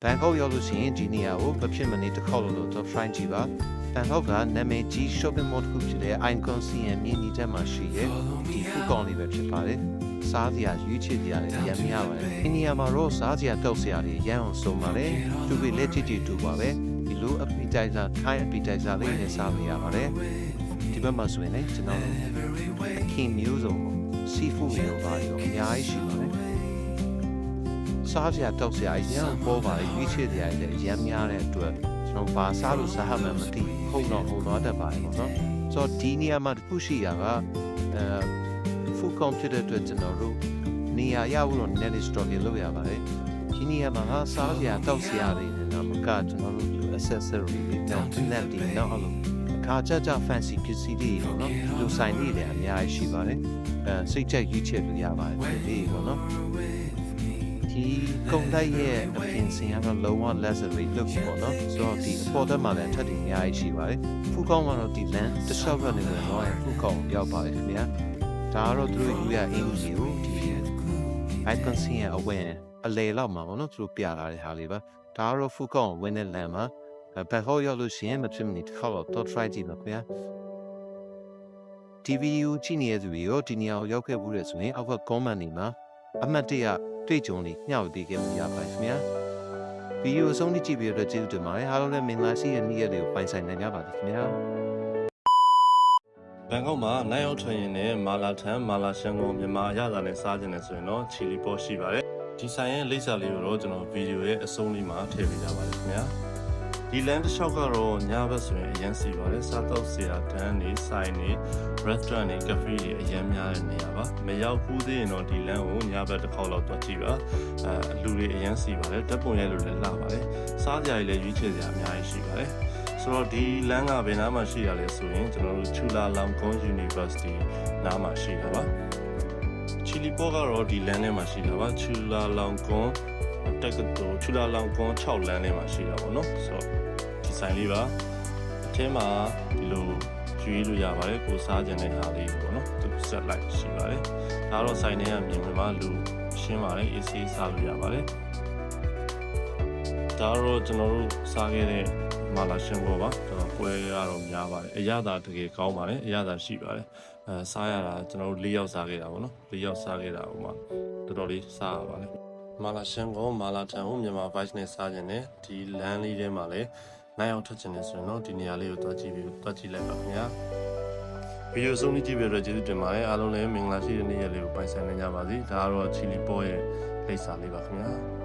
Bangkok ရောက်လို့ရှိရင်ဒီနေရာကိုမဖြစ်မနေတစ်ခေါက်လို့တော့ try ကြည့်ပါ Bangkok ကနာမည်ကြီး shopping mall တစ်ခုဖြစ်တဲ့ Icon CN မြင်းကြီးတက်မှာရှိရဲ့ဒီဖူးကောင်လေးပဲဖြစ်ပါတယ်စားစရာရွေးချယ်စရာတွေရမ်းများပါတယ်ဒီနေရာမှာတော့စားစရာတောက်စရာတွေရမ်းအောင်စုံပါတယ်သူတွေလက်ကြည့်ကြည့်တူပါပဲဒီလို appetizer Thai appetizer လေးနဲ့စားလို့ရပါတယ်ဒီဘက်မှာဆိုရင်လည်းကျွန်တော်အခင်းမျိုးစုံ seafood တွေပါရောအများကြီးရှိပါတယ်စားစရာတောက်စရာရမ်းပေါ်ပါတယ်ရွေးချယ်စရာတွေရမ်းများတဲ့အတွက်ကျွန်တော်ဘာစားလို့စားမှမသိဟုတ်တော့တတ်ပါတယ်ပေါ့နော်ဆိုတော့ဒီနေရာမှာတစ်ခုရှိတာကfull computer အတွက်ကျွန်တော်တို့နေရာရဖို့တော့ net struggle လုပ်ရပါတယ်ဒီနေရာမှာစားစရာတောက်စရာတွေနဲ့တော့မကကျွန်တော်တို့ accessory တွေတောက် net တွေတော့အဲ့လိုအခါကြ fancy ပစ္စည်းတွေပေါ့နော်လူဆိုင်တွေလည်းအများကြီးရှိပါတယ်စိတ်ချက်ရွေးချယ်လို့ရပါတယ်ဒီပေါ့နော်ဒီကုန်တိုက်ရဲ့အပြင်စင်ကတော့လုံးဝ luxury look ပေါ့နော်ဆိုတော့ဒီပေါ်တက်မှာလည်းထပ်ပြီးအများကြီးရှိပါတယ်ဖူးကောင်းကတော့ဒီလမ်းတစ်လျှောက်ကနေတော့ဖူးကောင်းရောက်ပါတယ်ခင်ဗျာဒါကတော့သူတို့ယူရအင်ဂျီကိုဒီ icon စင်ရဲ့အဝင်အလေလောက်မှာပေါ့နော်သူတို့ပြလာတဲ့ဟာလေးပါဒါကတော့ဖူးကောင်းဝင်တဲ့လမ်းမှာဘက်ဟောရောက်လို့ရှိရင်မဖြစ်မနေတစ်ခါတော့ try ကြည့်ပါခင်ဗျာဒီဗီဒီယိုကြည့်နေတဲ့သူတွေရောဒီနေရာကိုရောက်ခဲ့ဘူးလေဆိုရင်အောက်က comment တွေမှာအမှတ်တရတွေ့ကြုံလေးညှောက်ပေးခဲ့လို့ရပါတယ်ခင်ဗျာဗီဒီယိုအဆုံးထိကြည့်ပြီးတော့ကျေးဇူးတင်ပါတယ်အားလုံးလည်းမင်္ဂလာရှိတဲ့နေ့ရက်လေးကိုပိုင်ဆိုင်နိုင်ကြပါစေခင်ဗျာဘန်ကောက်မှာနိုင်အောင်ထွက်ရင်လည်းမာလာထန်မာလာရှန်ကုန်မြန်မာအရသာနဲ့စားကြတယ်ဆိုရင်တော့ချီလီပေါ့ရှိပါတယ်ဒီဆိုင်ရဲ့လိပ်စာလေးကိုတော့ကျွန်တော်ဗီဒီယိုရဲ့အဆုံးလေးမှာထည့်ပေးကြပါတယ်ခင်ဗျာဒီလမ်းတစ်လျှောက်ကတော့ညဘက်ဆိုရင်အရန်စီပါတယ်စားတော့ဆရာတန်းနေဆိုင်နေ restaurant နေ cafe တွေအရန်များတဲ့နေရာပါမရောက်ဘူးသေးရင်တော့ဒီလမ်းကိုညဘက်တစ်ခေါက်လောက်တွားကြည့်ပါလူတွေအရန်စီပါတယ်ဓာတ်ပုံရိုက်လို့လည်းလှပါတယ်စားကြရည်လည်းရွေးချယ်စရာအများကြီးရှိပါတယ်ဆိုတော့ဒီလမ်းကဘယ်နားမှာရှိရလဲဆိုရင်ကျွန်တော်တို့ချူလာလောင်ကွန် University နားမှာရှိတာပါချီလီပေါ့ကတော့ဒီလမ်းထဲမှာရှိတာပါချူလာလောင်ကွန်တက္ကသိုလ်ချူလာလောင်ကွန်6လမ်းထဲမှာရှိတာပေါ့နော်ဆိုတော့ဒီဆိုင်လေးပါအထဲမှာဒီလိုရွေးလို့ရပါတယ်ကိုစားကြတဲ့ဟာလေးပေါ့နော်သူဆက်လိုက်ရှိပါတယ်ဒါတော့ဆိုင်ထဲကမြင်မှာလူရှင်းပါတယ် AC စားလို့ရပါတယ်ဒါတော့ကျွန်တော်တို့စားခဲ့တဲ့မာလာရှန်ဘောပါကျွန်တော်ပွဲရတော့များပါတယ်အရသာတကယ်ကောင်းပါတယ်အရသာရှိပါတယ်စားရတာကျွန်တော်တို့၄ယောက်စားခဲ့တာပေါ့နော်၄ယောက်စားခဲ့တာဟိုမှာတော်တော်လေးစားရပါတယ်မာလာရှန်ဘောမာလာတန်ကိုမြန်မာ vice နဲ့စားခြင်းနဲ့ဒီလမ်းလေးထဲမှာလည်းနိုင်အောင်ထွက်ခြင်းနဲ့ဆိုရင်တော့ဒီနေရာလေးကိုတွားကြည့်လိုက်ပါခင်ဗျာဗီဒီယိုဆုံးဖြတ်ကြည့်ပြီးတော့ကျေးဇူးတင်ပါတယ်အားလုံးလည်းမင်္ဂလာရှိတဲ့နေ့ရက်လေးကိုပိုင်ဆိုင်နိုင်ကြပါစေဒါကတော့ချီလီပေါ့ရဲ့လိပ်စာလေးပါခင်ဗျာ